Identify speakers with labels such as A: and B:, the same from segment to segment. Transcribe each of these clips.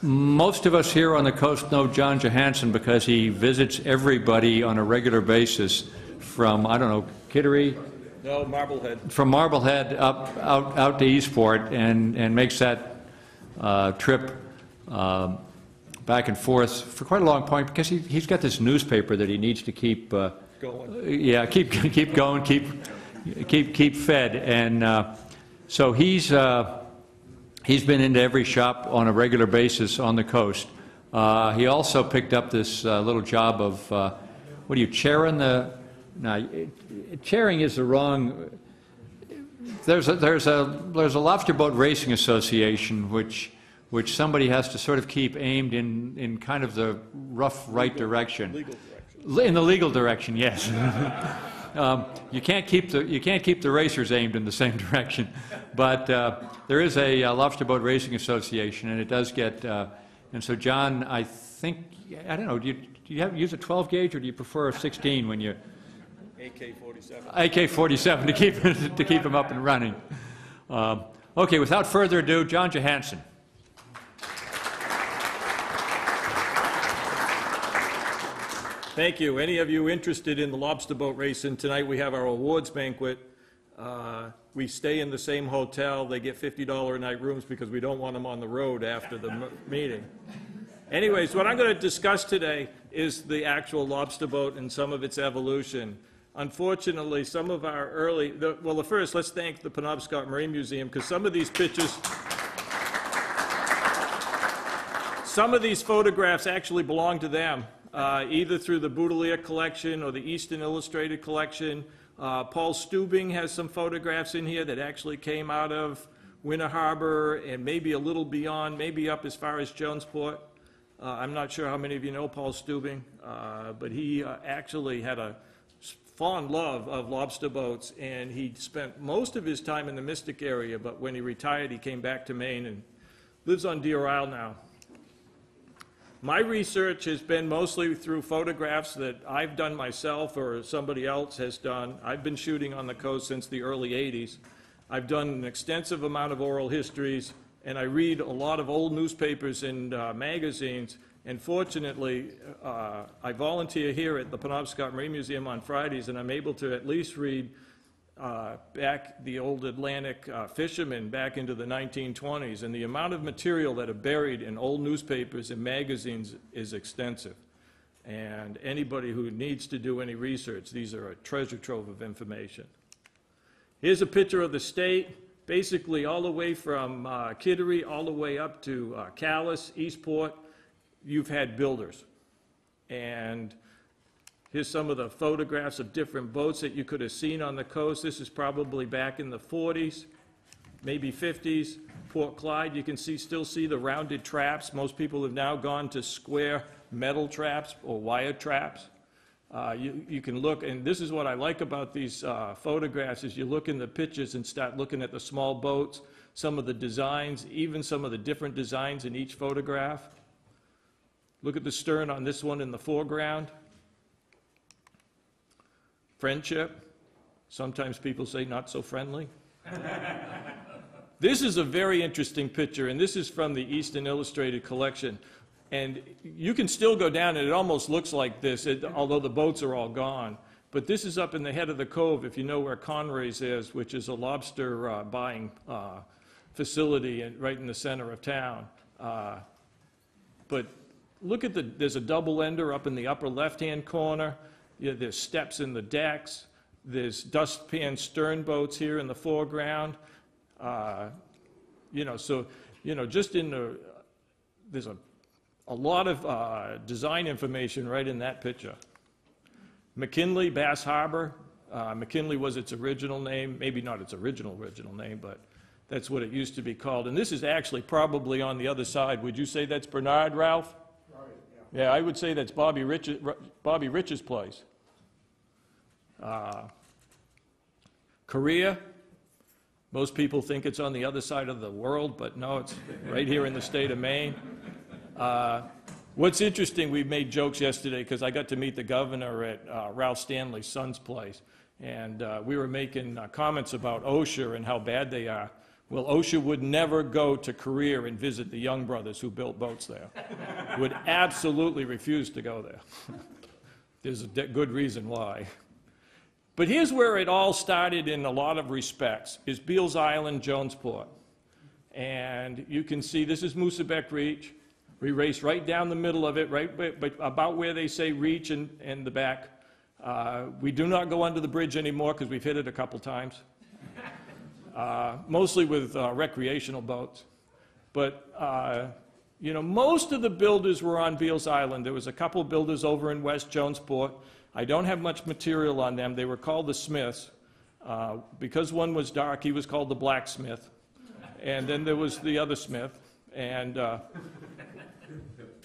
A: Most of us here on the coast know John Johansson because he visits everybody on a regular basis from, I don't know, Kittery?
B: No, Marblehead.
A: From Marblehead out to Eastport and makes that trip back and forth for quite a long point because he's got this newspaper that he needs to keep
B: Going.
A: Yeah, keep going, keep fed, and so he's been into every shop on a regular basis on the coast. He also picked up this little job of what are you chairing the? No, chairing is the wrong. There's a lobster boat racing association which somebody has to sort of keep aimed in kind of the rough right direction.
B: Legal direction.
A: In the legal direction, yes. You can't keep the racers aimed in the same direction, but there is a lobster boat racing association, and it does get. And so, John, I think I don't know. Do you use a 12 gauge or do you prefer a 16 when you?
B: AK-47.
A: AK-47 to keep him up and running. Okay, without further ado, John Johansson.
B: Thank you. Any of you interested in the lobster boat racing, tonight we have our awards banquet. We stay in the same hotel. They get $50 a night rooms because we don't want them on the road after the meeting. Anyways, what I'm going to discuss today is the actual lobster boat and some of its evolution. Unfortunately, some of our early, well, first, let's thank the Penobscot Marine Museum because some of these pictures, some of these photographs actually belong to them. Either through the Boudelier collection or the Easton Illustrated collection. Paul Stubing has some photographs in here that actually came out of Winter Harbor and maybe a little beyond, maybe up as far as Jonesport. I'm not sure how many of you know Paul Stubing, but he actually had a fond love of lobster boats, and he spent most of his time in the Mystic area, but when he retired, he came back to Maine and lives on Deer Isle now. My research has been mostly through photographs that I've done myself or somebody else has done. I've been shooting on the coast since the early 80s. I've done an extensive amount of oral histories, and I read a lot of old newspapers and magazines. And fortunately, I volunteer here at the Penobscot Marine Museum on Fridays, and I'm able to at least read back the old Atlantic fishermen back into the 1920s, and the amount of material that are buried in old newspapers and magazines is extensive. And anybody who needs to do any research, these are a treasure trove of information. Here's a picture of the state, basically all the way from Kittery all the way up to Calais, Eastport. You've had builders. And here's some of the photographs of different boats that you could have seen on the coast. This is probably back in the 40s, maybe 50s. Port Clyde, you can still see the rounded traps. Most people have now gone to square metal traps or wire traps. You can look, and this is what I like about these photographs, is you look in the pictures and start looking at the small boats, some of the designs, even some of the different designs in each photograph. Look at the stern on this one in the foreground. Friendship. Sometimes people say not so friendly. This is a very interesting picture, and this is from the Easton Illustrated collection. And you can still go down, and it almost looks like this, although the boats are all gone. But this is up in the head of the cove, if you know where Conray's is, which is a lobster buying facility right in the center of town. But look at there's a double ender up in the upper left-hand corner. There's steps in the decks. There's dustpan stern boats here in the foreground. Just in there's a lot of design information right in that picture. McKinley, Bass Harbor. McKinley was its original name, maybe not its original name, but that's what it used to be called. And this is actually probably on the other side. Would you say that's Bernard, Ralph? Yeah, I would say that's Bobby Rich's place. Korea, most people think it's on the other side of the world, but no, it's right here in the state of Maine. What's interesting, we made jokes yesterday because I got to meet the governor at Ralph Stanley's son's place, and we were making comments about OSHA and how bad they are. Well, OSHA would never go to Korea and visit the Young brothers who built boats there. Would absolutely refuse to go there. There's a good reason why. But here's where it all started in a lot of respects, is Beals Island, Jonesport. And you can see this is Moosebeck Reach. We race right down the middle of it, right about where they say reach in the back. We do not go under the bridge anymore because we've hit it a couple times. Mostly with recreational boats. But, you know, most of the builders were on Beals Island. There was a couple of builders over in West Jonesport. I don't have much material on them. They were called the Smiths. Because one was dark, he was called the Blacksmith. And then there was the other Smith. And,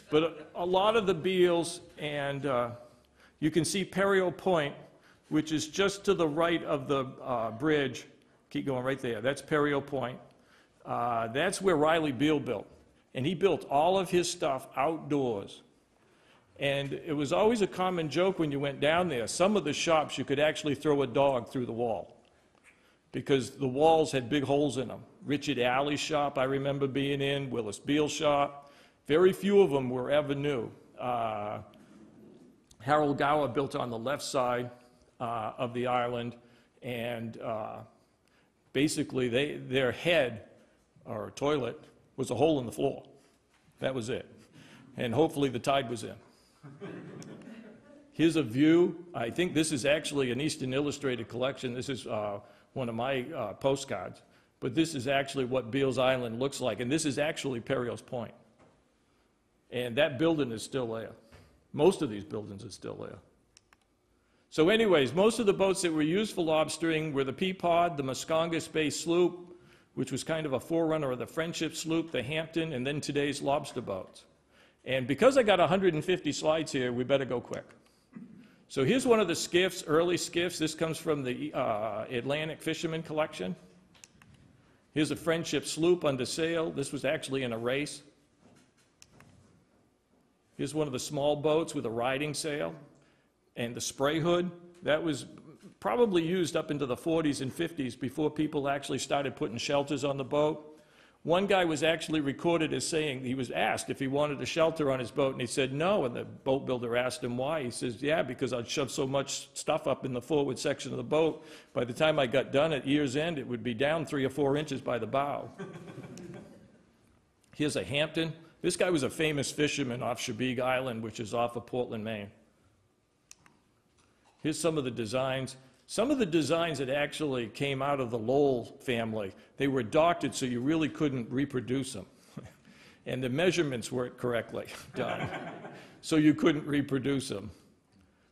B: but a lot of the Beals, and you can see Perio Point, which is just to the right of the bridge. Keep going right there. That's Perio Point. That's where Riley Beal built. And he built all of his stuff outdoors. And it was always a common joke when you went down there. Some of the shops, you could actually throw a dog through the wall because the walls had big holes in them. Richard Alley's shop, I remember being in, Willis Beal's shop. Very few of them were ever new. Harold Gower built on the left side of the island, and basically their head, or toilet, was a hole in the floor. That was it. And hopefully the tide was in. Here's a view. I think this is actually an Eastern Illustrated collection. This is one of my postcards. But this is actually what Beals Island looks like. And this is actually Perio's Point. And that building is still there. Most of these buildings are still there. So anyways, most of the boats that were used for lobstering were the Peapod, the Muscongas Bay sloop, which was kind of a forerunner of the Friendship sloop, the Hampton, and then today's lobster boats. And because I got 150 slides here, we better go quick. So here's one of the skiffs, early skiffs. This comes from the Atlantic Fisherman Collection. Here's a Friendship sloop under sail. This was actually in a race. Here's one of the small boats with a riding sail. And the spray hood, that was probably used up into the 40s and 50s before people actually started putting shelters on the boat. One guy was actually recorded as saying, he was asked if he wanted a shelter on his boat, and he said no, and the boat builder asked him why. He says, yeah, because I'd shove so much stuff up in the forward section of the boat, by the time I got done at year's end, it would be down 3 or 4 inches by the bow. Here's a Hampton. This guy was a famous fisherman off Chebeague Island, which is off of Portland, Maine. Here's some of the designs. Some of the designs that actually came out of the Lowell family, they were doctored so you really couldn't reproduce them. And the measurements weren't correctly done, so you couldn't reproduce them.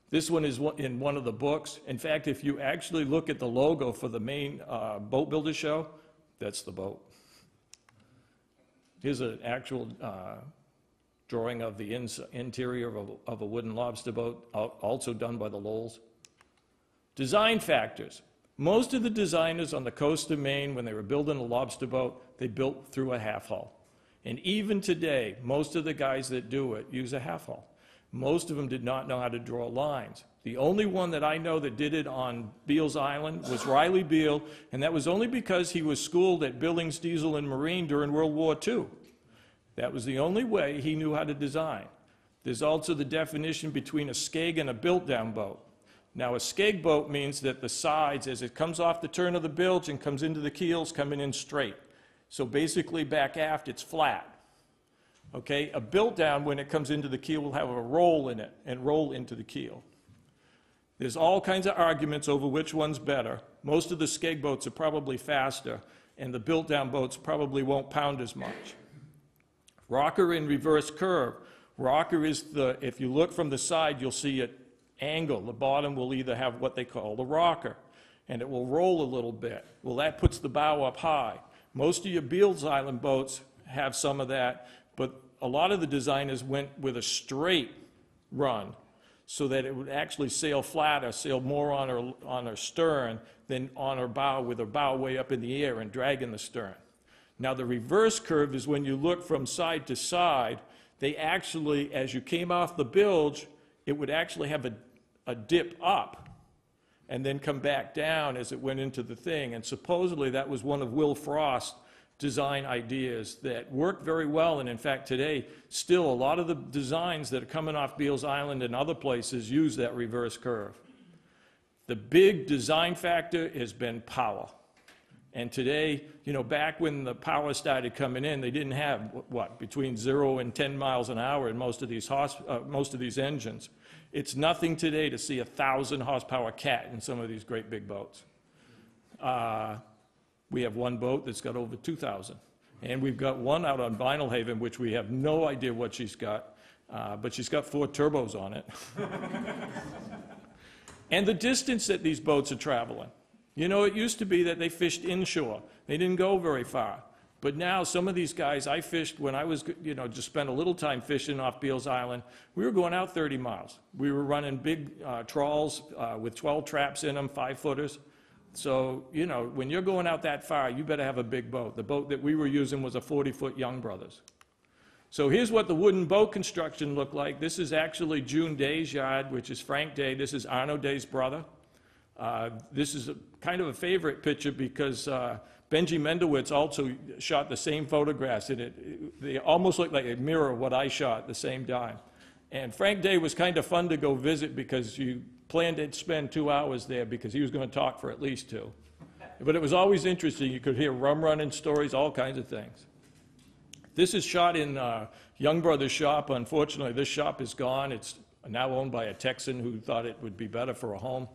B: This one is in one of the books. In fact, if you actually look at the logo for the Maine Boat Builder Show, that's the boat. Here's an actual drawing of the interior of a wooden lobster boat, also done by the Lowells. Design factors. Most of the designers on the coast of Maine, when they were building a lobster boat, they built through a half hull. And even today, most of the guys that do it use a half hull. Most of them did not know how to draw lines. The only one that I know that did it on Beals Island was Riley Beal, and that was only because he was schooled at Billings Diesel and Marine during World War II. That was the only way he knew how to design. There's also the definition between a skeg and a built-down boat. Now, a skeg boat means that the sides, as it comes off the turn of the bilge and comes into the keels, coming in straight. So basically, back aft, it's flat. Okay? A built-down, when it comes into the keel, will have a roll in it and roll into the keel. There's all kinds of arguments over which one's better. Most of the skeg boats are probably faster, and the built-down boats probably won't pound as much. Rocker and reverse curve. Rocker is if you look from the side, you'll see it angle. The bottom will either have what they call the rocker, and it will roll a little bit. Well, that puts the bow up high. Most of your Beals Island boats have some of that, but a lot of the designers went with a straight run so that it would actually sail flatter, sail more on her stern than on her bow, with her bow way up in the air and dragging the stern. Now, the reverse curve is when you look from side to side, they actually, as you came off the bilge, it would actually have a dip up, and then come back down as it went into the thing. And supposedly that was one of Will Frost's design ideas that worked very well. And in fact, today, still a lot of the designs that are coming off Beals Island and other places use that reverse curve. The big design factor has been power. And today, you know, back when the power started coming in, they didn't have, what, between 0 and 10 miles an hour in most of these engines. It's nothing today to see a 1,000 horsepower cat in some of these great big boats. We have one boat that's got over 2,000. And we've got one out on Vinyl Haven, which we have no idea what she's got, but she's got 4 turbos on it. And the distance that these boats are traveling. You know, it used to be that they fished inshore. They didn't go very far. But now some of these guys, I fished when I was, you know, just spent a little time fishing off Beals Island. We were going out 30 miles. We were running big trawls with 12 traps in them, 5-footers. So, you know, when you're going out that far, you better have a big boat. The boat that we were using was a 40-foot Young Brothers. So here's what the wooden boat construction looked like. This is actually June Day's yard, which is Frank Day. This is Arno Day's brother. This is kind of a favorite picture because Benji Mendowitz also shot the same photographs, and they almost look like a mirror of what I shot at the same time. And Frank Day was kind of fun to go visit because you planned to spend 2 hours there because he was going to talk for at least 2. But it was always interesting. You could hear rum running stories, all kinds of things. This is shot in Young Brothers' shop. Unfortunately, this shop is gone. It's now owned by a Texan who thought it would be better for a home.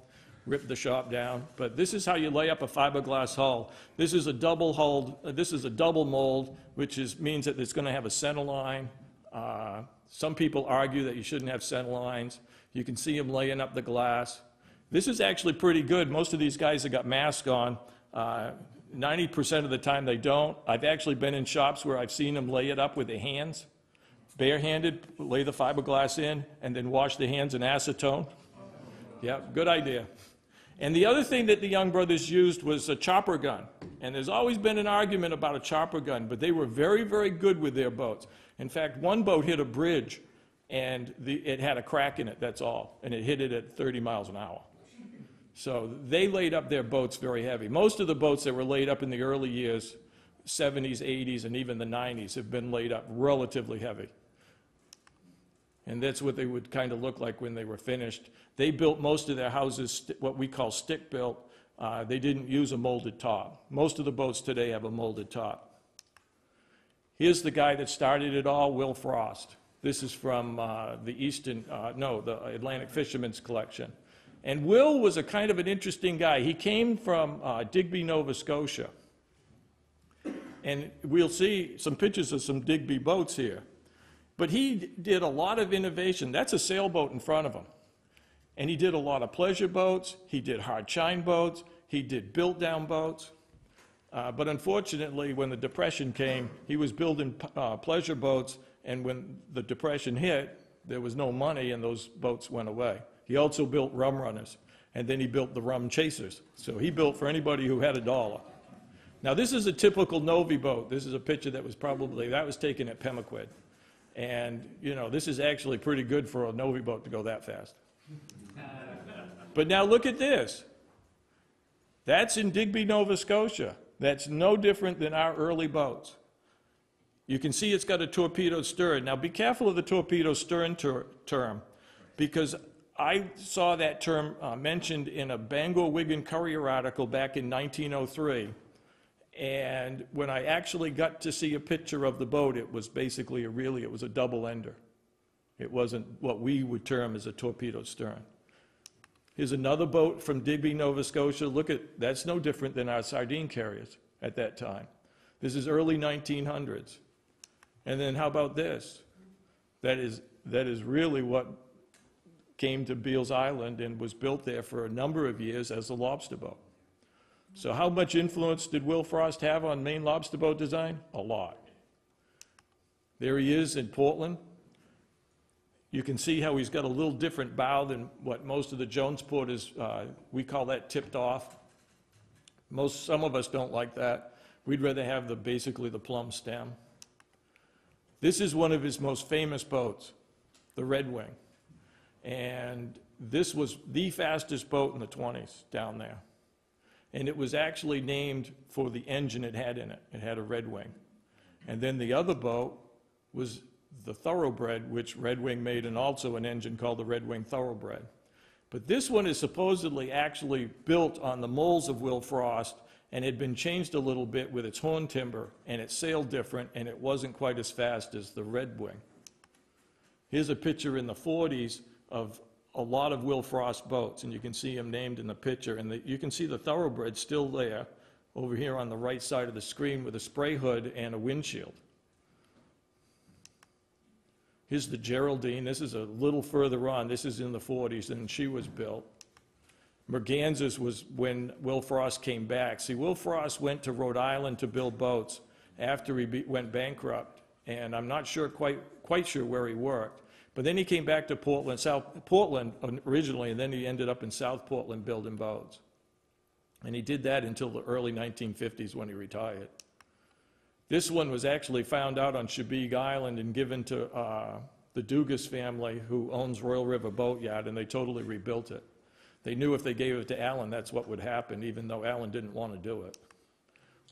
B: Ripped the shop down. But this is how you lay up a fiberglass hull. This is a double hull. This is a double mold, which means that it's going to have a center line. Some people argue that you shouldn't have center lines. You can see them laying up the glass. This is actually pretty good. Most of these guys have got masks on. 90% of the time they don't. I've actually been in shops where I've seen them lay it up with their hands, barehanded, lay the fiberglass in, and then wash their hands in acetone. Yeah, good idea. And the other thing that the Young Brothers used was a chopper gun. And there's always been an argument about a chopper gun, but they were very, very good with their boats. In fact, one boat hit a bridge, and it had a crack in it, that's all. And it hit it at 30 miles an hour. So they laid up their boats very heavy. Most of the boats that were laid up in the early years, 70s, 80s, and even the 90s, have been laid up relatively heavy. And that's what they would kind of look like when they were finished. They built most of their houses what we call stick-built. They didn't use a molded top. Most of the boats today have a molded top. Here's the guy that started it all, Will Frost. This is from the Atlantic Fishermen's Collection. And Will was a kind of an interesting guy. He came from Digby, Nova Scotia. And we'll see some pictures of some Digby boats here. But he did a lot of innovation. That's a sailboat in front of him. And he did a lot of pleasure boats. He did hard chine boats. He did built-down boats. But unfortunately, when the Depression came, he was building pleasure boats. And when the Depression hit, there was no money, and those boats went away. He also built rum runners. And then he built the rum chasers. So he built for anybody who had $1. Now, this is a typical Novi boat. This is a picture that was taken at Pemaquid. And, you know, this is actually pretty good for a Novi boat to go that fast. But now look at this. That's in Digby, Nova Scotia. That's no different than our early boats. You can see it's got a torpedo stern. Now be careful of the torpedo stern term, because I saw that term mentioned in a Bangor, Wigan Courier article back in 1903. And when I actually got to see a picture of the boat, it was basically it was a double ender. It wasn't what we would term as a torpedo stern. Here's another boat from Digby, Nova Scotia. Look at, that's no different than our sardine carriers at that time. This is early 1900s. And then how about this? That is really what came to Beals Island and was built there for a number of years as a lobster boat. So how much influence did Will Frost have on Maine lobster boat design? A lot. There he is in Portland. You can see how he's got a little different bow than what most of the Jonesport is. We call that tipped off. Some of us don't like that. We'd rather have basically the plumb stem. This is one of his most famous boats, the Red Wing. And this was the fastest boat in the 20s down there. And it was actually named for the engine it had in it. It had a Red Wing. And then the other boat was the Thoroughbred, which Red Wing made, and also an engine called the Red Wing Thoroughbred. But this one is supposedly actually built on the molds of Will Frost, and had been changed a little bit with its horn timber, and it sailed different, and it wasn't quite as fast as the Red Wing. Here's a picture in the 40s of a lot of Will Frost boats, and you can see him named in the picture, and you can see the Thoroughbred still there, over here on the right side of the screen with a spray hood and a windshield. Here's the Geraldine. This is a little further on. This is in the 40s, and she was built. Merganzas was when Will Frost came back. See, Will Frost went to Rhode Island to build boats after he went bankrupt, and I'm not sure quite sure where he worked. But then he came back to Portland, South Portland originally, and then he ended up in South Portland building boats. And he did that until the early 1950s when he retired. This one was actually found out on Chebeague Island and given to the Dugas family, who owns Royal River Boatyard, and they totally rebuilt it. They knew if they gave it to Allen, that's what would happen, even though Allen didn't want to do it.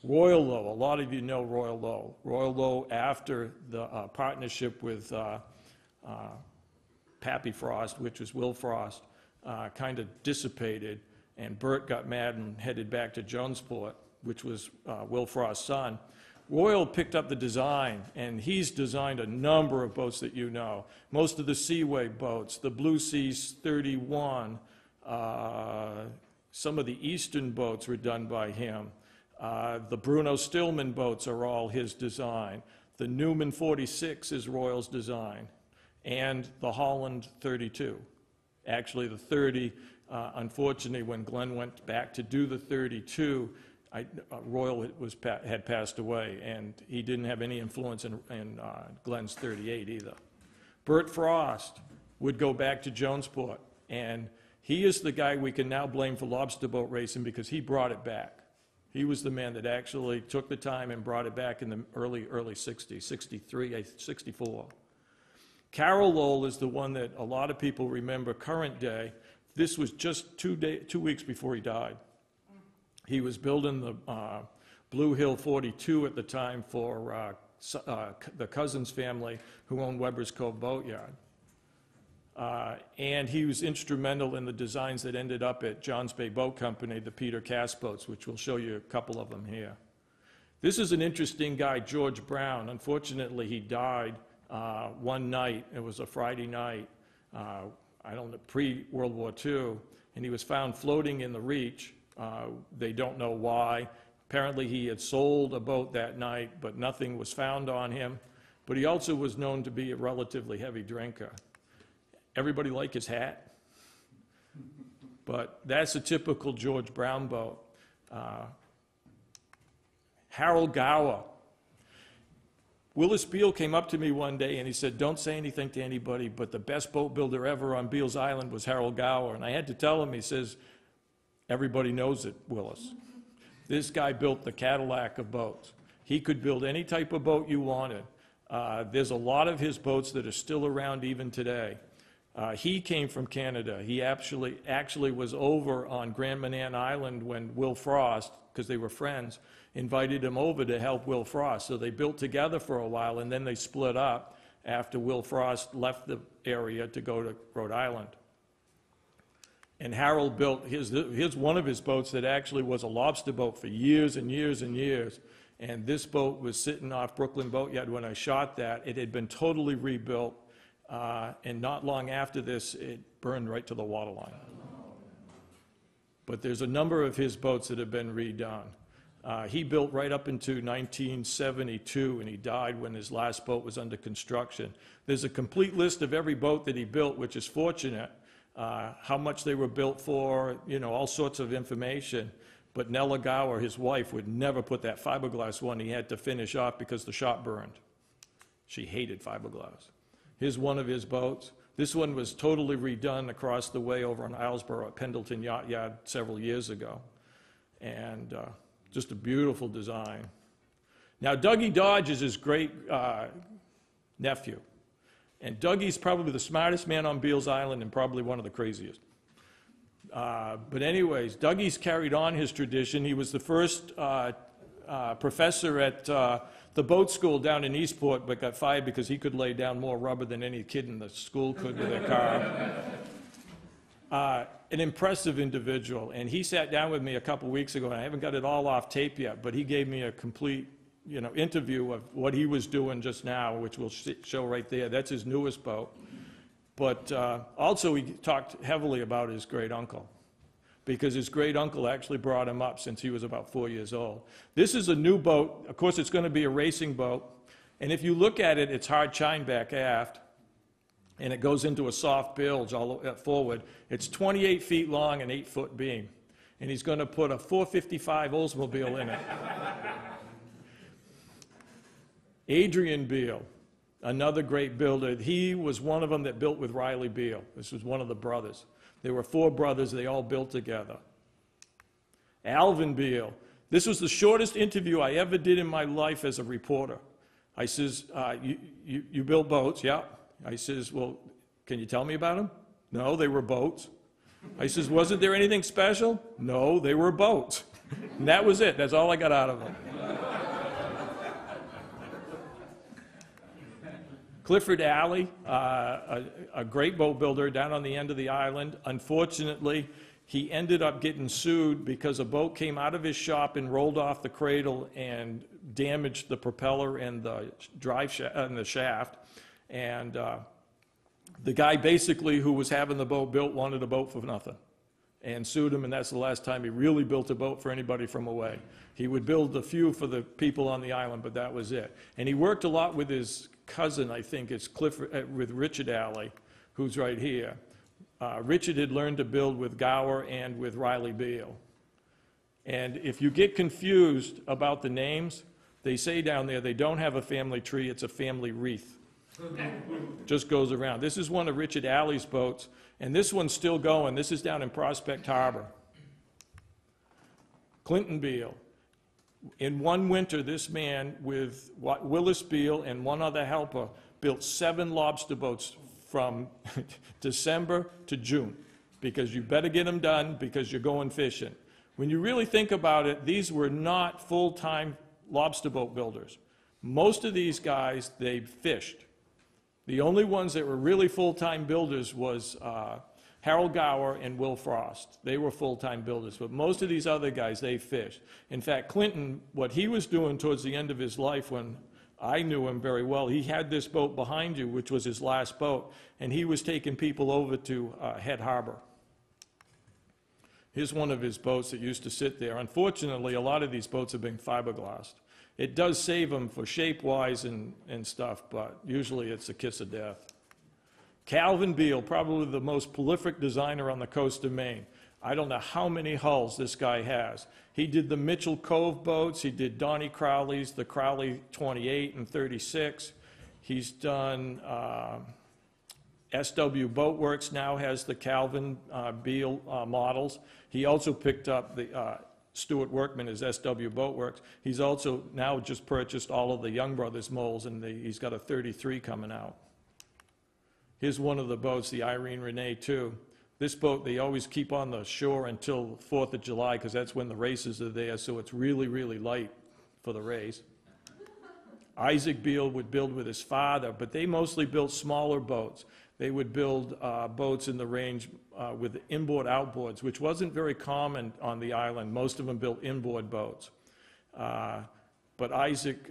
B: Royal Low, a lot of you know Royal Low. Royal Low, after the partnership with Pappy Frost, which was Will Frost, kind of dissipated, and Bert got mad and headed back to Jonesport, which was Will Frost's son. Royal picked up the design, and he's designed a number of boats that you know. Most of the Seaway boats, the Blue Seas 31, some of the Eastern boats were done by him. The Bruno Stillman boats are all his design. The Newman 46 is Royal's design, and the Holland 32. Actually, the 30, unfortunately, when Glenn went back to do the 32, Royal had passed away, and he didn't have any influence in Glenn's 38 either. Bert Frost would go back to Jonesport, and he is the guy we can now blame for lobster boat racing because he brought it back. He was the man that actually took the time and brought it back in the early 60s, 63, 64. Carol Lowell is the one that a lot of people remember current day. This was just 2 weeks before he died. He was building the Blue Hill 42 at the time for the Cousins family who owned Weber's Cove Boatyard. And he was instrumental in the designs that ended up at Johns Bay Boat Company, the Peter Cass boats, which we'll show you a couple of them here. This is an interesting guy, George Brown. Unfortunately, he died one night. It was a Friday night, I don't know, pre-World War II, and he was found floating in the Reach. They don't know why. Apparently, he had sold a boat that night, but nothing was found on him. But he also was known to be a relatively heavy drinker. Everybody like his hat? But that's a typical George Brown boat. Harold Gower. Willis Beale came up to me one day and he said, "Don't say anything to anybody, but the best boat builder ever on Beale's Island was Harold Gower." And I had to tell him, he says, "Everybody knows it, Willis. This guy built the Cadillac of boats. He could build any type of boat you wanted. There's a lot of his boats that are still around even today. He came from Canada. He actually was over on Grand Manan Island when Will Frost, because they were friends, invited him over to help Will Frost. So they built together for a while, and then they split up after Will Frost left the area to go to Rhode Island. And Harold built one of his boats that actually was a lobster boat for years and years and years. And this boat was sitting off Brooklyn Boatyard when I shot that. It had been totally rebuilt. And not long after this, it burned right to the waterline. But there's a number of his boats that have been redone. He built right up into 1972, and he died when his last boat was under construction. There's a complete list of every boat that he built, which is fortunate, how much they were built for, you know, all sorts of information. But Nella Gower, his wife, would never put that fiberglass one he had to finish off because the shop burned. She hated fiberglass. Here's one of his boats. This one was totally redone across the way over on Islesboro at Pendleton Yacht Yard several years ago. And just a beautiful design. Now, Dougie Dodge is his great nephew. And Dougie's probably the smartest man on Beals Island and probably one of the craziest. But anyways, Dougie's carried on his tradition. He was the first professor at the boat school down in Eastport, but got fired because he could lay down more rubber than any kid in the school could with their car. An impressive individual, and he sat down with me a couple weeks ago, and I haven't got it all off tape yet, but he gave me a complete, interview of what he was doing just now, which we'll show right there. That's his newest boat. But also he talked heavily about his great uncle, because his great uncle actually brought him up since he was about 4 years old. This is a new boat. Of course, it's going to be a racing boat, and if you look at it, it's hard chine back aft, and it goes into a soft bilge all forward. It's 28 feet long and 8-foot beam, and he's going to put a 455 Oldsmobile in it. Adrian Beal, another great builder. He was one of them that built with Riley Beal. This was one of the brothers. There were 4 brothers. They all built together. Alvin Beal. This was the shortest interview I ever did in my life as a reporter. I says, you build boats? Yeah. I says, well, can you tell me about them? No, they were boats. I says, wasn't there anything special? No, they were boats. And that was it. That's all I got out of them. Clifford Alley, a great boat builder down on the end of the island. Unfortunately, he ended up getting sued because a boat came out of his shop and rolled off the cradle and damaged the propeller and the the shaft. And the guy basically who was having the boat built wanted a boat for nothing and sued him, and that's the last time he really built a boat for anybody from away. He would build a few for the people on the island, but that was it. And he worked a lot with his cousin, I think it's Clifford, with Richard Alley, who's right here. Richard had learned to build with Gower and with Riley Beal. And if you get confused about the names, they say down there they don't have a family tree, it's a family wreath. Just goes around. This is one of Richard Alley's boats, and this one's still going. This is down in Prospect Harbor. Clinton Beal. In one winter, this man with Willis Beal and one other helper built 7 lobster boats from December to June, because you better get them done because you're going fishing. When you really think about it, these were not full-time lobster boat builders. Most of these guys, they fished. The only ones that were really full-time builders was Harold Gower and Will Frost. They were full-time builders, but most of these other guys, they fished. In fact, Clinton, what he was doing towards the end of his life, when I knew him very well, he had this boat behind you, which was his last boat, and he was taking people over to Head Harbor. Here's one of his boats that used to sit there. Unfortunately, a lot of these boats have been fiberglassed. It does save them for shape-wise and stuff, but usually it's a kiss of death. Calvin Beal, probably the most prolific designer on the coast of Maine. I don't know how many hulls this guy has. He did the Mitchell Cove boats. He did Donnie Crowley's, the Crowley 28 and 36. He's done SW Boatworks now has the Calvin Beal models. He also picked up the Stuart Workman is SW Boatworks. He's also now just purchased all of the Young Brothers molds, and he's got a 33 coming out. Here's one of the boats, the Irene Renee 2. This boat, they always keep on the shore until 4th of July because that's when the races are there, so it's really, really light for the race. Isaac Beal would build with his father, but they mostly built smaller boats. They would build boats in the range with inboard outboards, which wasn't very common on the island. Most of them built inboard boats. But Isaac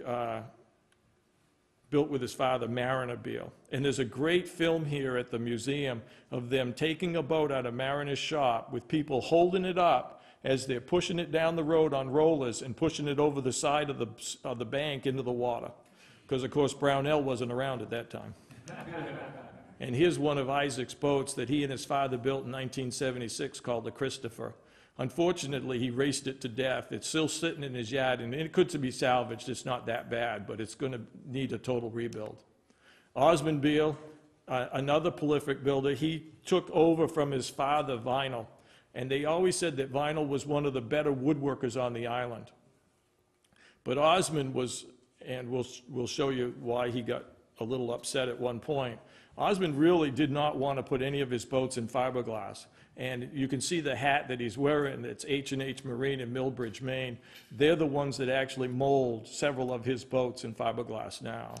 B: built with his father, Mariner Beal. And there's a great film here at the museum of them taking a boat out of Mariner's shop with people holding it up as they're pushing it down the road on rollers and pushing it over the side of the bank into the water. Because, of course, Brownell wasn't around at that time. And here's one of Isaac's boats that he and his father built in 1976 called the Christopher. Unfortunately, he raced it to death. It's still sitting in his yard, and it could be salvaged. It's not that bad, but it's going to need a total rebuild. Osmond Beal, another prolific builder, he took over from his father, Vinyl, and they always said that Vinyl was one of the better woodworkers on the island. But Osmond was, and we'll show you why he got a little upset at one point. Osmond really did not want to put any of his boats in fiberglass. And you can see the hat that he's wearing, it's H&H Marine in Millbridge, Maine. They're the ones that actually mold several of his boats in fiberglass now.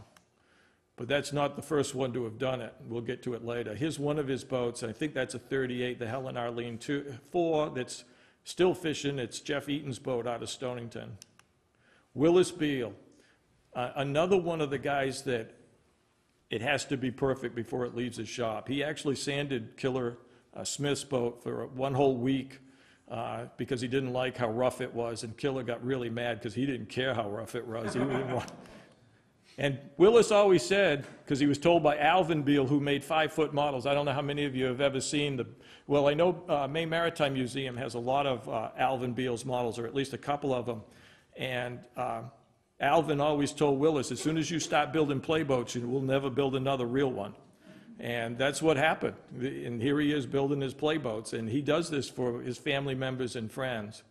B: But that's not the first one to have done it. We'll get to it later. Here's one of his boats. I think that's a 38, the Helen Arlene 4, that's still fishing. It's Jeff Eaton's boat out of Stonington. Willis Beal, another one of the guys that it has to be perfect before it leaves his shop. He actually sanded Killer Smith's boat for one whole week because he didn't like how rough it was, and Killer got really mad because he didn't care how rough it was. He didn't want... And Willis always said, because he was told by Alvin Beal, who made 5-foot models, I don't know how many of you have ever seen the, well, I know Maine Maritime Museum has a lot of Alvin Beal's models, or at least a couple of them, and Alvin always told Willis, as soon as you start building playboats, you will never build another real one. And that's what happened. And here he is building his playboats, and he does this for his family members and friends.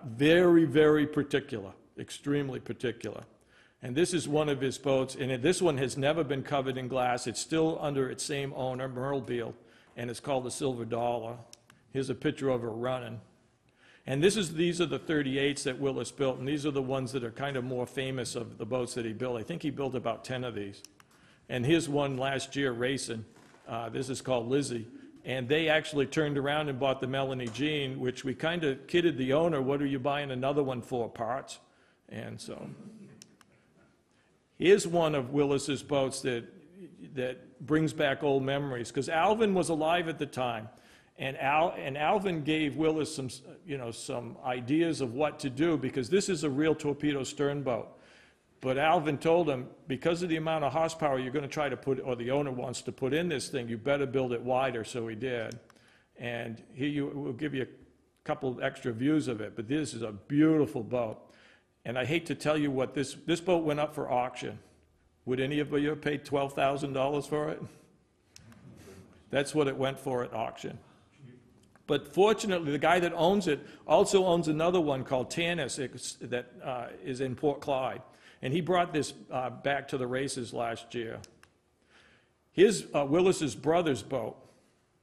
B: Very, very particular, extremely particular. And this is one of his boats, and this one has never been covered in glass. It's still under its same owner, Merle Beal, and it's called the Silver Dollar. Here's a picture of her running. And these are the 38s that Willis built, and these are the ones that are kind of more famous of the boats that he built. I think he built about 10 of these. And here's one last year racing. This is called Lizzie. And they actually turned around and bought the Melanie Jean, which we kind of kidded the owner, what are you buying another one for, parts? And so... Here's one of Willis's boats that brings back old memories, because Alvin was alive at the time, and Alvin gave Willis some ideas of what to do, because this is a real torpedo stern boat. But Alvin told him, because of the amount of horsepower you're going to try to put, or the owner wants to put in this thing, you better build it wider, so he did. And here we'll give you a couple of extra views of it, but this is a beautiful boat. And I hate to tell you what, this boat went up for auction. Would any of you have paid $12,000 for it? That's what it went for at auction. But fortunately, the guy that owns it also owns another one called Tanis that is in Port Clyde. And he brought this back to the races last year. Here's Willis's brother's boat.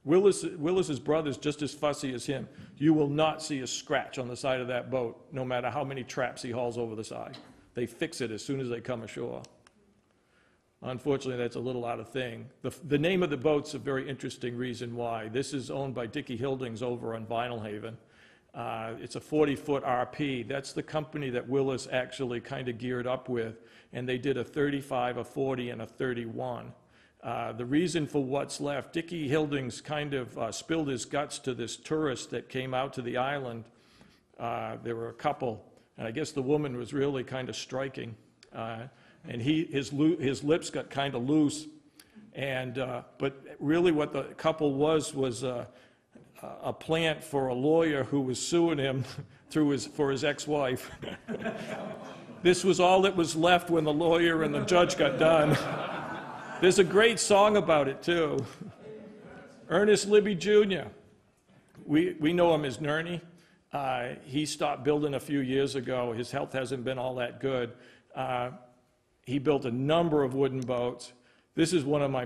B: Willis's brother's just as fussy as him. You will not see a scratch on the side of that boat, no matter how many traps he hauls over the side. They fix it as soon as they come ashore. Unfortunately, that's a little out of thing. The name of the boat's a very interesting reason why. This is owned by Dickie Hildings over on Vinyl Haven. It's a 40-foot RP. That's the company that Willis actually kind of geared up with, and they did a 35, a 40, and a 31. The reason for what's left, Dickie Hildings kind of spilled his guts to this tourist that came out to the island. There were a couple, and I guess the woman was really kind of striking. And his lips got kind of loose. And, but really what the couple was a plant for a lawyer who was suing him for his ex-wife. This was all that was left when the lawyer and the judge got done. There's a great song about it, too. Ernest Libby Jr. We know him as Nerney. He stopped building a few years ago. His health hasn't been all that good. He built a number of wooden boats. This is one of my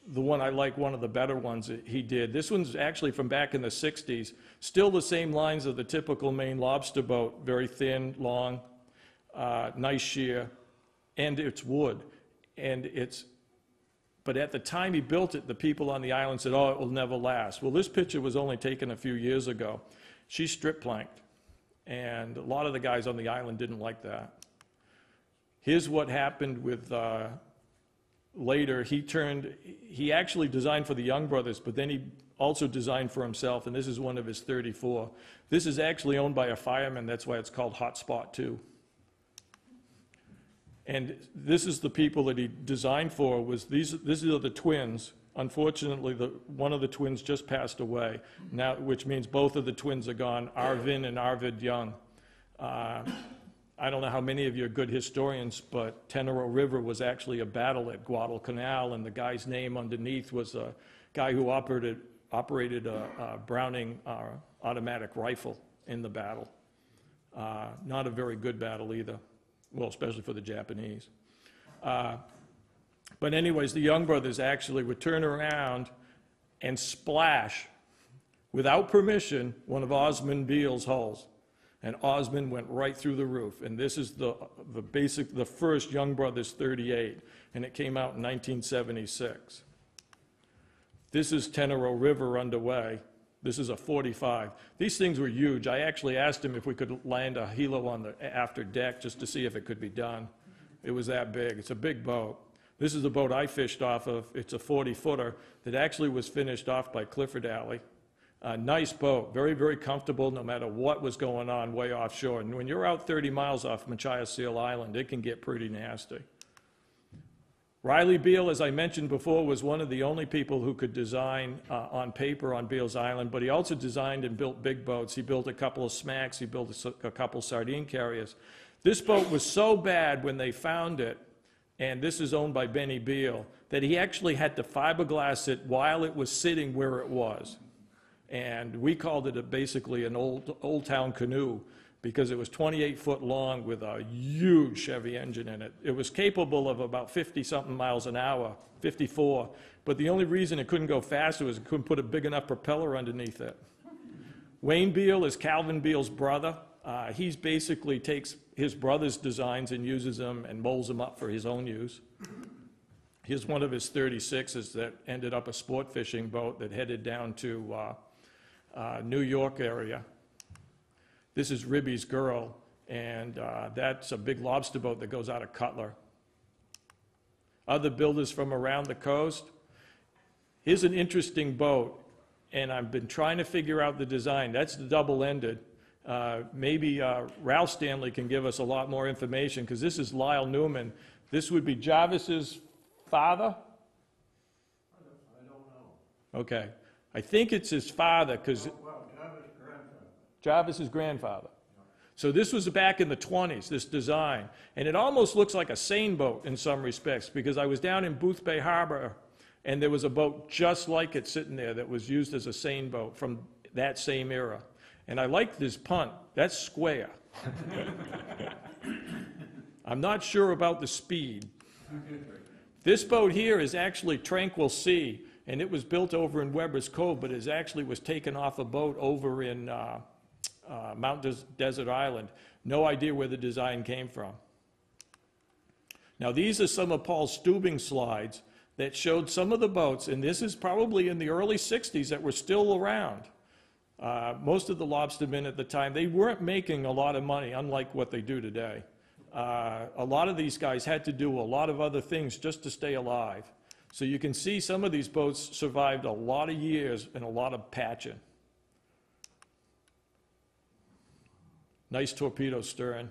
B: the one I like, one of the better ones that he did. This one's actually from back in the 60s. Still the same lines of the typical Maine lobster boat. Very thin, long, nice shear, and it's wood. But at the time he built it, the people on the island said, oh, it will never last. Well, this picture was only taken a few years ago. She strip planked, and a lot of the guys on the island didn't like that. Here's what happened with, later, he actually designed for the Young Brothers, but then he also designed for himself, and this is one of his 34. This is actually owned by a fireman, that's why it's called Hot Spot 2. And this is the people that he designed for, these are the twins. Unfortunately, one of the twins just passed away, now, which means both of the twins are gone, Arvin and Arvid Young. I don't know how many of you are good historians, but Tenero River was actually a battle at Guadalcanal, and the guy's name underneath was a guy who operated a Browning automatic rifle in the battle. Not a very good battle either. Well, especially for the Japanese. But anyways, the Young brothers actually would turn around and splash, without permission, one of Osmond Beale's hulls. And Osmond went right through the roof. And this is the first Young Brothers 38, and it came out in 1976. This is Tenero River underway. This is a 45. These things were huge. I actually asked him if we could land a helo on the after deck just to see if it could be done. It was that big. It's a big boat. This is the boat I fished off of. It's a 40-footer that actually was finished off by Clifford Alley. A nice boat, very, very comfortable no matter what was going on way offshore. And when you're out 30 miles off Machias Seal Island, it can get pretty nasty. Riley Beale, as I mentioned before, was one of the only people who could design on paper on Beale's Island, but he also designed and built big boats. He built a couple of smacks, he built a couple sardine carriers. This boat was so bad when they found it, and this is owned by Benny Beale, that he actually had to fiberglass it while it was sitting where it was. And we called it basically an old town canoe because it was 28 foot long with a huge Chevy engine in it. It was capable of about 50-something miles an hour, 54, but the only reason it couldn't go faster was it couldn't put a big enough propeller underneath it. Wayne Beale is Calvin Beale's brother. He basically takes his brother's designs and uses them and molds them up for his own use. Here's one of his 36s that ended up a sport fishing boat that headed down to New York area. This is Ribby's Girl, and that's a big lobster boat that goes out of Cutler. Other builders from around the coast. Here's an interesting boat, and I've been trying to figure out the design. That's the double-ended. Maybe Ralph Stanley can give us a lot more information, because this is Lyle Newman. This would be Jarvis's father?
C: I don't know.
B: Okay. I think it's his father, because
C: Well, Jarvis' grandfather.
B: Jarvis's grandfather. So this was back in the 20s, this design. And it almost looks like a seine boat in some respects, because I was down in Booth Bay Harbor, and there was a boat just like it sitting there that was used as a seine boat from that same era. And I like this punt. That's square. I'm not sure about the speed. This boat here is actually Tranquil Sea, and it was built over in Weber's Cove, but it actually was taken off a boat over in Mount Desert Island. No idea where the design came from. Now, these are some of Paul Steubing's slides that showed some of the boats, and this is probably in the early 60s that were still around. Most of the lobstermen at the time, they weren't making a lot of money, unlike what they do today. A lot of these guys had to do a lot of other things just to stay alive. So you can see some of these boats survived a lot of years and a lot of patching. Nice torpedo stern.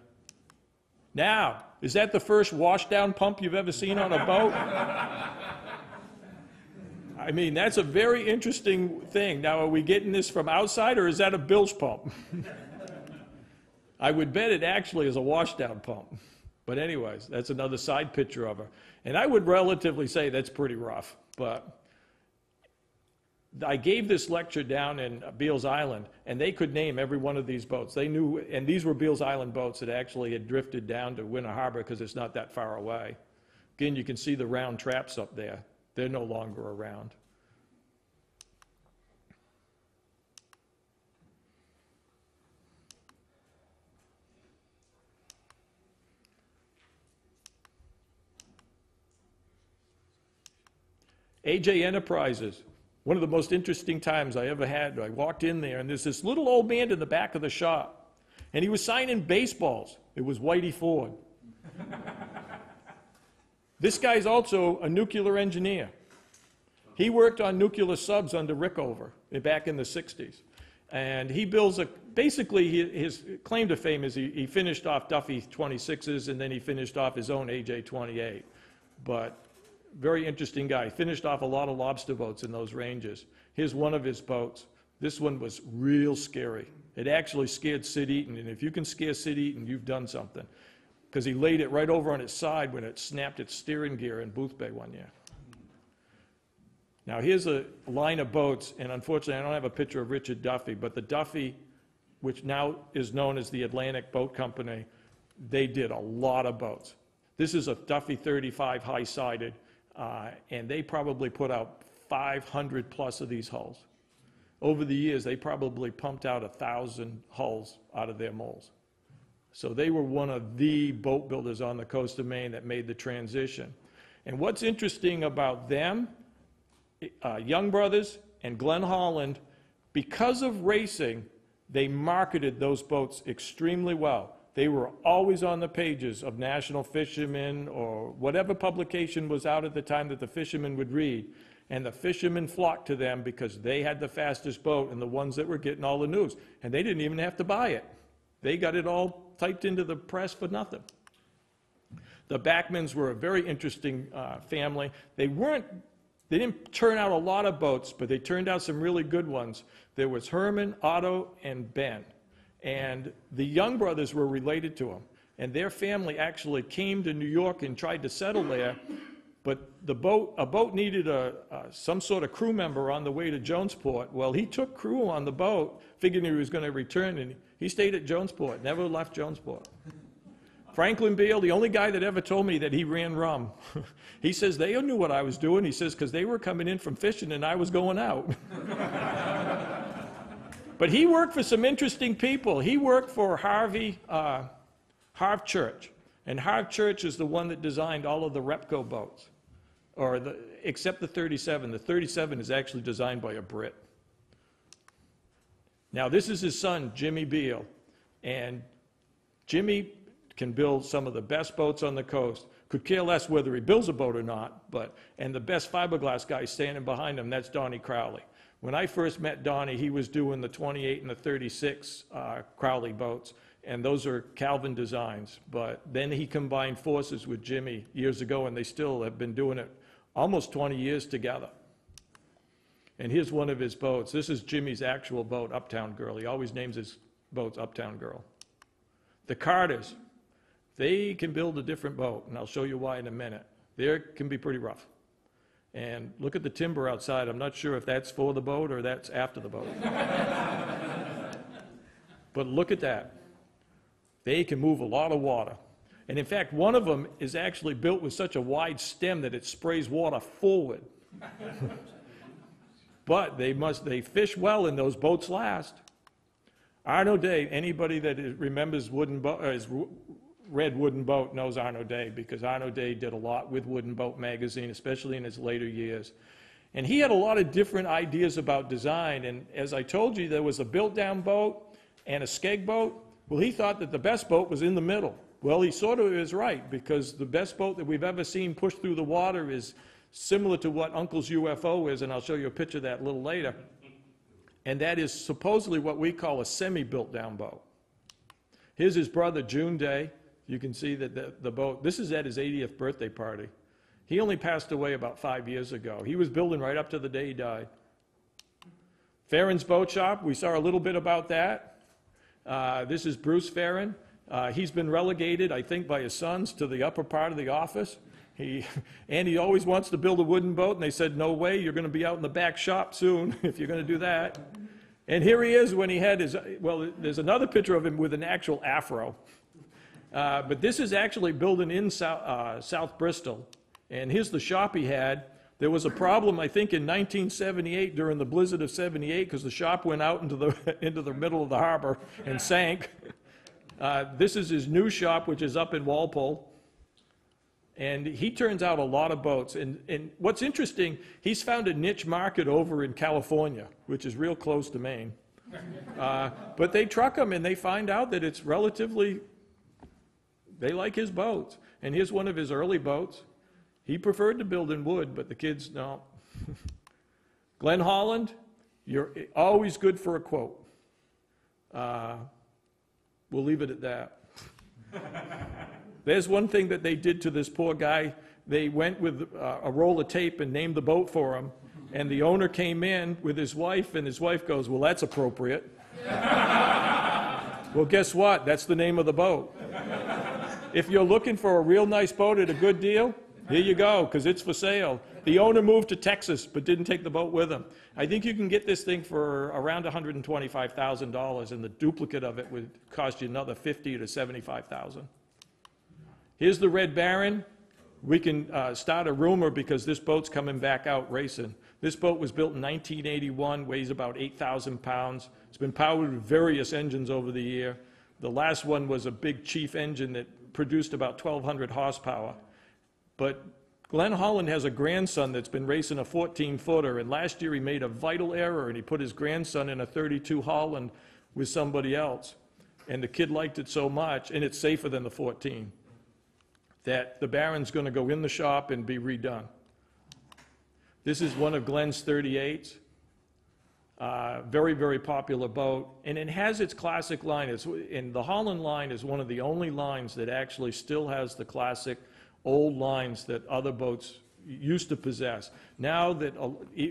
B: Now, is that the first washdown pump you've ever seen on a boat? I mean, that's a very interesting thing. Now, are we getting this from outside, or is that a bilge pump? I would bet it actually is a washdown pump. But anyways, that's another side picture of her. And I would relatively say that's pretty rough. But I gave this lecture down in Beale's Island, and they could name every one of these boats. They knew, and these were Beale's Island boats that actually had drifted down to Winter Harbor because it's not that far away. Again, you can see the round traps up there. They're no longer around. AJ Enterprises, one of the most interesting times I ever had. I walked in there, and there's this little old man in the back of the shop, and he was signing baseballs. It was Whitey Ford. This guy's also a nuclear engineer. He worked on nuclear subs under Rickover back in the 60s. And he builds basically his claim to fame is he finished off Duffy 26s, and then he finished off his own AJ 28. But very interesting guy. He finished off a lot of lobster boats in those ranges. Here's one of his boats. This one was real scary. It actually scared Sid Eaton, and if you can scare Sid Eaton, you've done something. Because he laid it right over on its side when it snapped its steering gear in Booth Bay one year. Now here's a line of boats, and unfortunately I don't have a picture of Richard Duffy, but the Duffy, which now is known as the Atlantic Boat Company, they did a lot of boats. This is a Duffy 35 high-sided. and they probably put out 500 plus of these hulls. Over the years, they probably pumped out 1,000 hulls out of their molds. So they were one of the boat builders on the coast of Maine that made the transition. And what's interesting about them, Young Brothers and Glenn Holland, because of racing, they marketed those boats extremely well. They were always on the pages of National Fisherman or whatever publication was out at the time that the fishermen would read. And the fishermen flocked to them because they had the fastest boat and the ones that were getting all the news. And they didn't even have to buy it. They got it all typed into the press for nothing. The Backmans were a very interesting family. They didn't turn out a lot of boats, but they turned out some really good ones. There was Herman, Otto, and Ben. And the Young Brothers were related to them. And their family actually came to New York and tried to settle there. But a boat needed some sort of crew member on the way to Jonesport. Well, he took crew on the boat, figuring he was going to return, and he stayed at Jonesport, never left Jonesport. Franklin Beale, the only guy that ever told me that he ran rum. He says, they knew what I was doing. He says, because they were coming in from fishing and I was going out. But he worked for some interesting people. He worked for Harv Church. And Harv Church is the one that designed all of the Repco boats, except the 37. The 37 is actually designed by a Brit. Now, this is his son, Jimmy Beale. And Jimmy can build some of the best boats on the coast. Could care less whether he builds a boat or not, and the best fiberglass guy standing behind him, that's Donnie Crowley. When I first met Donnie, he was doing the 28 and the 36 Crowley boats, and those are Calvin designs. But then he combined forces with Jimmy years ago, and they still have been doing it almost 20 years together. And here's one of his boats. This is Jimmy's actual boat, Uptown Girl. He always names his boats Uptown Girl. The Carters, they can build a different boat, and I'll show you why in a minute. They can be pretty rough. And look at the timber outside. I'm not sure if that's for the boat or that's after the boat. But look at that. They can move a lot of water. And in fact, one of them is actually built with such a wide stem that it sprays water forward. But they fish well and those boats last. Arno Day, anybody that remembers read Wooden Boat knows Arno Day, because Arno Day did a lot with Wooden Boat magazine, especially in his later years. And he had a lot of different ideas about design, and as I told you, there was a built-down boat and a skeg boat. Well, he thought that the best boat was in the middle. Well, he sort of is right, because the best boat that we've ever seen push through the water is similar to what Uncle's UFO is, and I'll show you a picture of that a little later. And that is supposedly what we call a semi-built-down boat. Here's his brother, June Day. You can see that the boat, this is at his 80th birthday party. He only passed away about 5 years ago. He was building right up to the day he died. Farron's Boat Shop, we saw a little bit about that. This is Bruce Farron. He's been relegated, I think, by his sons to the upper part of the office. And he always wants to build a wooden boat, and they said, no way, you're going to be out in the back shop soon if you're going to do that. And here he is when he had his, well, there's another picture of him with an actual afro. But this is actually building in South Bristol. And here's the shop he had. There was a problem, I think, in 1978 during the blizzard of '78, because the shop went out into the middle of the harbor and sank. This is his new shop, which is up in Walpole. And he turns out a lot of boats. And what's interesting, he's found a niche market over in California, which is real close to Maine. But they truck him, and they find out that it's relatively, they like his boats. And here's one of his early boats. He preferred to build in wood, but the kids, no. Glenn Holland, you're always good for a quote. We'll leave it at that. There's one thing that they did to this poor guy. They went with a roll of tape and named the boat for him. And the owner came in with his wife, and his wife goes, well, that's appropriate. Well, guess what? That's the name of the boat. If you're looking for a real nice boat at a good deal, here you go, because it's for sale. The owner moved to Texas, but didn't take the boat with him. I think you can get this thing for around $125,000, and the duplicate of it would cost you another $50,000 to $75,000. Here's the Red Baron. We can start a rumor because this boat's coming back out racing. This boat was built in 1981, weighs about 8,000 pounds. It's been powered with various engines over the year. The last one was a big Chief engine that produced about 1,200 horsepower. But Glenn Holland has a grandson that's been racing a 14-footer, and last year he made a vital error, and he put his grandson in a 32 Holland with somebody else. And the kid liked it so much, and it's safer than the 14, that the Baron's going to go in the shop and be redone. This is one of Glenn's 38s. Very, very popular boat, and it has its classic line. And the Holland line is one of the only lines that actually still has the classic old lines that other boats used to possess. Now that,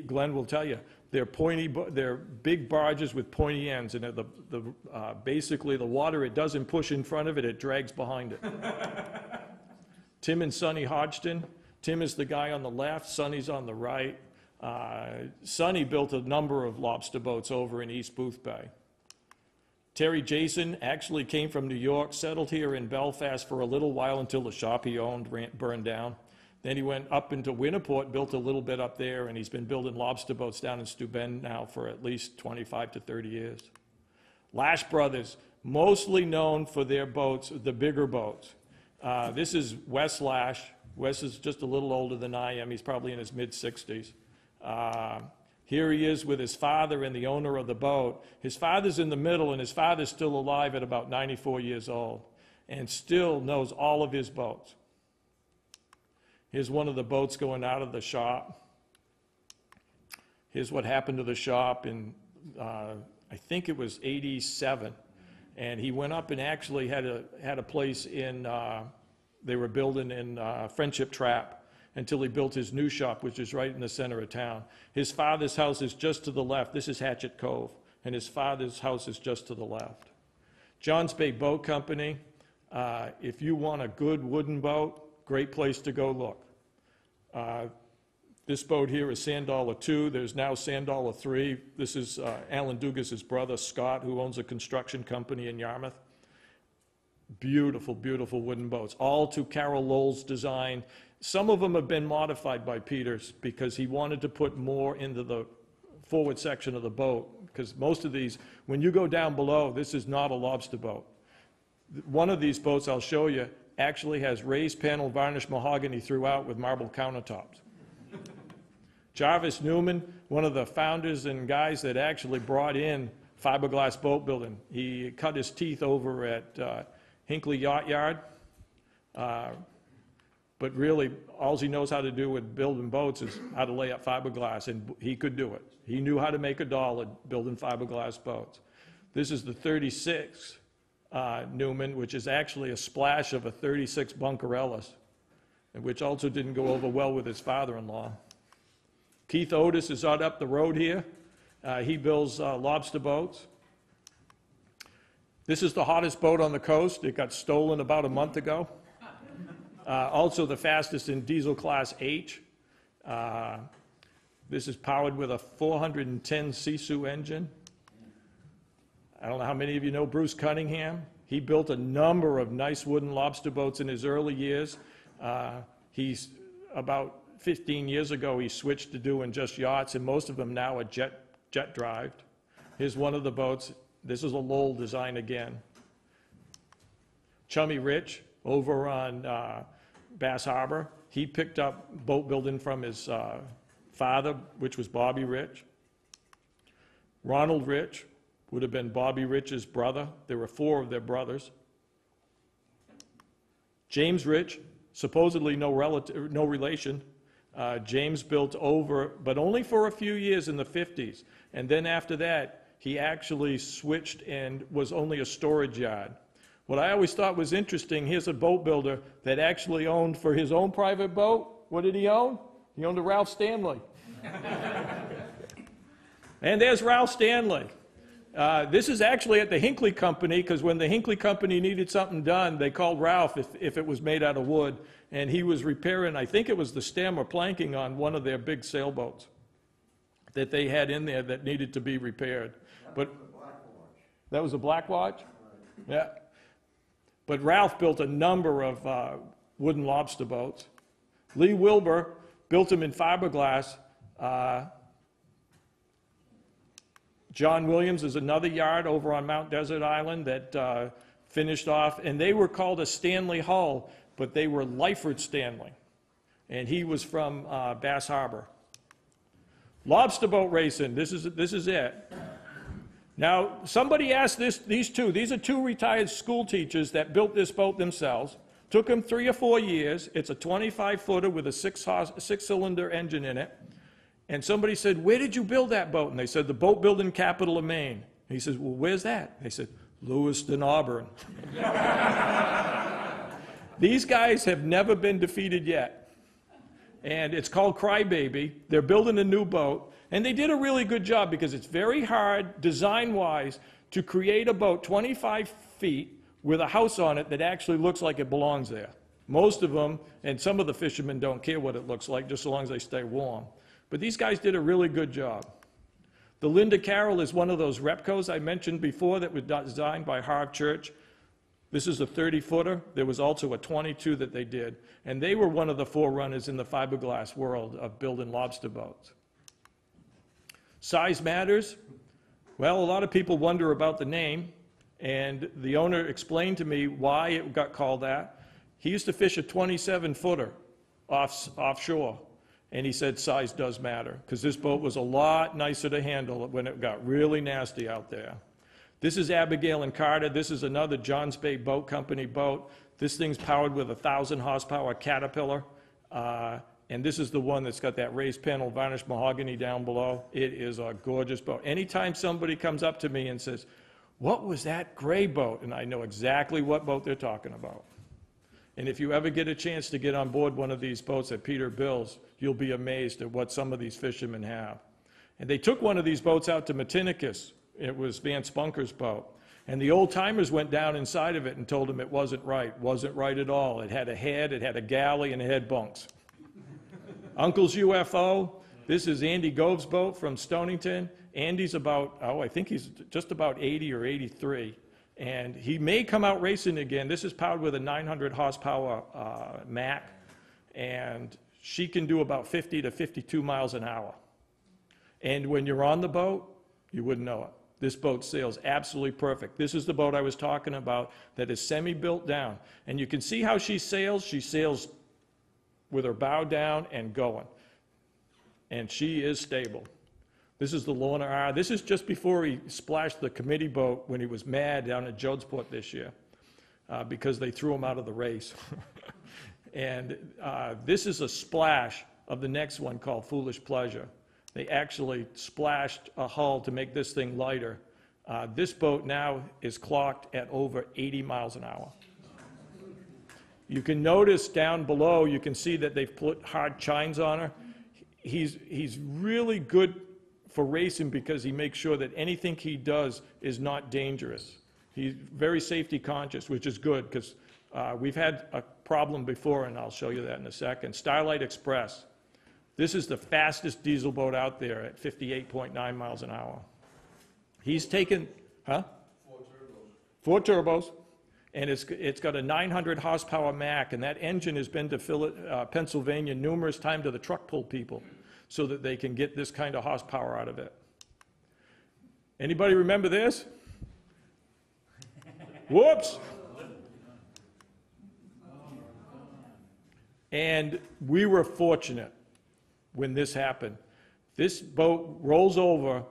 B: Glenn will tell you, they're big barges with pointy ends, and basically the water, it doesn't push in front of it, it drags behind it. Tim and Sonny Hodgson. Tim is the guy on the left, Sonny's on the right. Sonny built a number of lobster boats over in East Booth Bay. Terry Jason actually came from New York, settled here in Belfast for a little while until the shop he owned burned down. Then he went up into Winterport, built a little bit up there, and he's been building lobster boats down in Steuben now for at least 25 to 30 years. Lash Brothers, mostly known for their boats, the bigger boats. This is Wes Lash. Wes is just a little older than I am. He's probably in his mid-60s. Here he is with his father and the owner of the boat. His father's in the middle, and his father's still alive at about 94 years old and still knows all of his boats. Here's one of the boats going out of the shop. Here's what happened to the shop in, I think it was 87. And he went up and actually had a place in, they were building in Friendship Trap until he built his new shop, which is right in the center of town. His father's house is just to the left. This is Hatchet Cove, and his father's house is just to the left. Johns Bay Boat Company, if you want a good wooden boat, great place to go look. This boat here is Sandollar 2. There's now Sandollar 3. This is Alan Dugas's brother, Scott, who owns a construction company in Yarmouth. Beautiful, beautiful wooden boats, all to Carol Lowell's design. Some of them have been modified by Peters because he wanted to put more into the forward section of the boat, because most of these, when you go down below, this is not a lobster boat. One of these boats I'll show you actually has raised panel varnished mahogany throughout with marble countertops. Jarvis Newman, one of the founders and guys that actually brought in fiberglass boat building. He cut his teeth over at Hinckley Yacht Yard, but really all he knows how to do with building boats is how to lay up fiberglass, and he could do it. He knew how to make a dollar building fiberglass boats. This is the 36 Newman, which is actually a splash of a 36 Bunkerellas, which also didn't go over well with his father-in-law. Keith Otis is out up the road here. He builds lobster boats. This is the hottest boat on the coast. It got stolen about a month ago. Also the fastest in diesel class H. This is powered with a 410 Sisu engine. I don't know how many of you know Bruce Cunningham. He built a number of nice wooden lobster boats in his early years. He's about 15 years ago, he switched to doing just yachts, and most of them now are jet-drived. Here's one of the boats. This is a Lowell design again. Chummy Rich over on Bass Harbor. He picked up boat building from his father, which was Bobby Rich. Ronald Rich would have been Bobby Rich's brother. There were 4 of their brothers. James Rich, supposedly no relation. James built over, but only for a few years in the 50s. And then after that, he actually switched and was only a storage yard. What I always thought was interesting, here's a boat builder that actually owned for his own private boat. What did he own? He owned a Ralph Stanley. And there's Ralph Stanley. This is actually at the Hinckley Company, because when the Hinckley Company needed something done, they called Ralph if it was made out of wood. And he was repairing, I think it was the stem or planking on one of their big sailboats that they had in there that needed to be repaired. But that was a Black Watch? Yeah. But Ralph built a number of wooden lobster boats. Lee Wilbur built them in fiberglass. John Williams is another yard over on Mount Desert Island that finished off, and they were called a Stanley Hull, but they were Lyford Stanley, and he was from Bass Harbor. Lobster boat racing, this is it. Now, somebody asked these are two retired school teachers that built this boat themselves. Took them 3 or 4 years. It's a 25-footer with a six-cylinder engine in it. And somebody said, where did you build that boat? And they said, the boat building capital of Maine. And he says, well, where's that? They said, Lewiston, Auburn. These guys have never been defeated yet. And it's called Crybaby. They're building a new boat. And they did a really good job because it's very hard, design-wise, to create a boat 25 feet with a house on it that actually looks like it belongs there. Most of them, and some of the fishermen don't care what it looks like, just so long as they stay warm. But these guys did a really good job. The Linda Carroll is one of those Repcos I mentioned before that was designed by Harv Church. This is a 30-footer. There was also a 22 that they did. And they were one of the forerunners in the fiberglass world of building lobster boats. Size matters. Well, a lot of people wonder about the name, and the owner explained to me why it got called that. He used to fish a 27-footer offshore, and he said size does matter, because this boat was a lot nicer to handle when it got really nasty out there. This is Abigail and Carter. This is another Johns Bay Boat Company boat. This thing's powered with a 1,000-horsepower Caterpillar. And this is the one that's got that raised panel varnished mahogany down below. It is a gorgeous boat. Anytime somebody comes up to me and says, what was that gray boat? And I know exactly what boat they're talking about. And if you ever get a chance to get on board one of these boats at Peterbilt's, you'll be amazed at what some of these fishermen have. And they took one of these boats out to Matinicus. It was Van Spunker's boat. And the old-timers went down inside of it and told him it wasn't right. Wasn't right at all. It had a head, it had a galley, and it had bunks. Uncle's UFO, this is Andy Gove's boat from Stonington. Andy's about, I think he's just about 80 or 83. And he may come out racing again. This is powered with a 900 horsepower Mack. And she can do about 50 to 52 miles an hour. And when you're on the boat, you wouldn't know it. This boat sails absolutely perfect. This is the boat I was talking about that is semi-built down. And you can see how she sails. She sails with her bow down and going. And she is stable. This is the Lorna R. This is just before he splashed the committee boat when he was mad down at Jodesport this year because they threw him out of the race. And this is a splash of the next one called Foolish Pleasure. They actually splashed a hull to make this thing lighter. This boat now is clocked at over 80 miles an hour. You can notice down below, you can see that they've put hard chines on her. He's really good for racing because he makes sure that anything he does is not dangerous. He's very safety conscious, which is good because we've had a problem before, and I'll show you that in a second. Starlight Express. This is the fastest diesel boat out there at 58.9 miles an hour. He's taken, 4 turbos. 4 turbos. And it's got a 900 horsepower Mack, and that engine has been to Pennsylvania numerous times to the truck pull people so that they can get this kind of horsepower out of it. Anybody remember this? Whoops! And we were fortunate when this happened. This boat rolls over,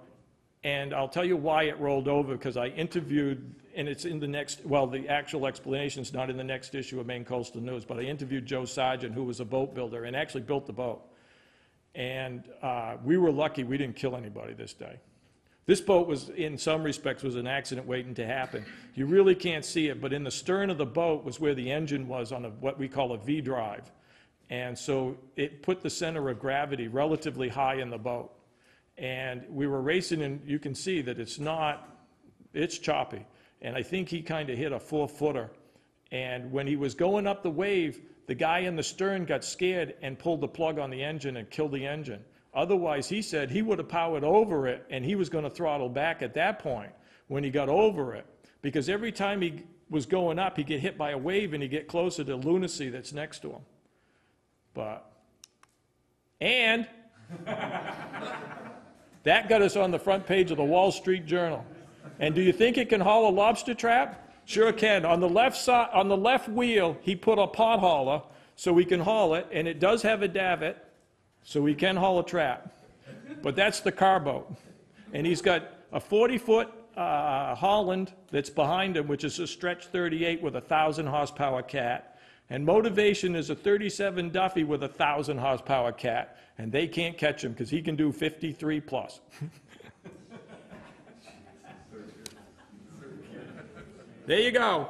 B: and I'll tell you why it rolled over, because I interviewed, and it's in the next, well, the actual explanation's not in the next issue of Maine Coastal News, but I interviewed Joe Sargent, who was a boat builder, and actually built the boat. And we were lucky we didn't kill anybody this day. This boat was, in some respects, was an accident waiting to happen. You really can't see it, but in the stern of the boat was where the engine was on what we call a V-drive. And so it put the center of gravity relatively high in the boat. And we were racing, and you can see that it's choppy. And I think he kind of hit a 4-footer. And when he was going up the wave, the guy in the stern got scared and pulled the plug on the engine and killed the engine. Otherwise, he said he would have powered over it, and he was going to throttle back at that point when he got over it. Because every time he was going up, he'd get hit by a wave, and he'd get closer to lunacy that's next to him. And that got us on the front page of the Wall Street Journal. And do you think it can haul a lobster trap? Sure can. On the left side, on the left wheel, he put a pot hauler so we can haul it, and it does have a davit, so we can haul a trap. But that's the car boat. And he's got a 40-foot Holland that's behind him, which is a stretch 38 with a 1,000 horsepower cat. And Motivation is a 37 Duffy with a 1,000 horsepower cat. And they can't catch him because he can do 53 plus. There you go.